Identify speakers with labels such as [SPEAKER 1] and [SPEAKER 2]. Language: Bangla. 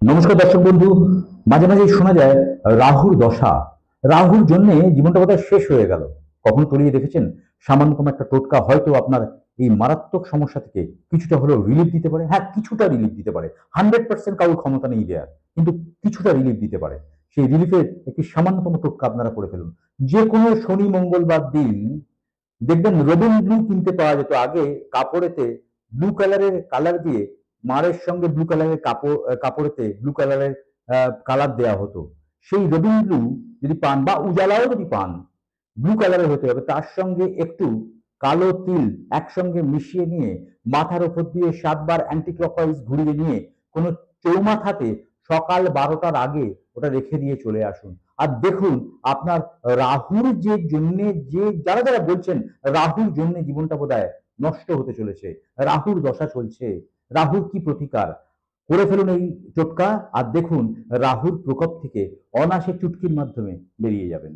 [SPEAKER 1] নমস্কার দর্শক বন্ধু। মাঝে মাঝে শোনা যায় রাহুর দশা, রাহুর জন্য জীবনটা বোধহয় শেষ হয়ে গেল। কখনো তলিয়ে দেখেছেন? সামান্যতম একটা টোটকা হয়তো আপনার এই মারাত্মক সমস্যা থেকে কিছুটা হলেও রিলিফ দিতে পারে। হ্যাঁ, কিছুটা রিলিফ দিতে পারে। 100% কারোর ক্ষমতা নেই দেয়ার, কিন্তু কিছুটা রিলিফ দিতে পারে। সেই রিলিফের একটি সামান্যতম টোটকা আপনারা করে ফেলুন। যে কোনো শনি মঙ্গলবার দিন দেখবেন রবিন ব্লু কিনতে পাওয়া যেত আগে। কাপড়েতে ব্লু কালারের কালার দিয়ে মারের সঙ্গে ব্লু কালারের কাপড়েতে ব্লু কালারের কালার দেওয়া হতো। সেই রবিন ব্লু যদি পান বা উজালাও যদি পান, ব্লু কালারের হতে হবে। তার সঙ্গে একটু কালো তিল একসঙ্গে মিশিয়ে নিয়ে মাথার উপর দিয়ে 7 বার অ্যান্টি ক্লকওয়াইজ ঘুরিয়ে নিয়ে কোনো চৌমাথাতে সকাল 12টার আগে ওটা রেখে দিয়ে চলে আসুন। আর দেখুন আপনার রাহুর যে জন্য, যে যারা যারা বলছেন রাহুর জন্য জীবনটা বোধহয় নষ্ট হতে চলেছে, রাহুর দশা চলছে, রাহুর কি প্রতিকার, করে ফেলুন এই টোটকা। আর দেখুন রাহুর প্রকোপ থেকে অনায়াসে চুটকির মাধ্যমে বেরিয়ে যাবেন।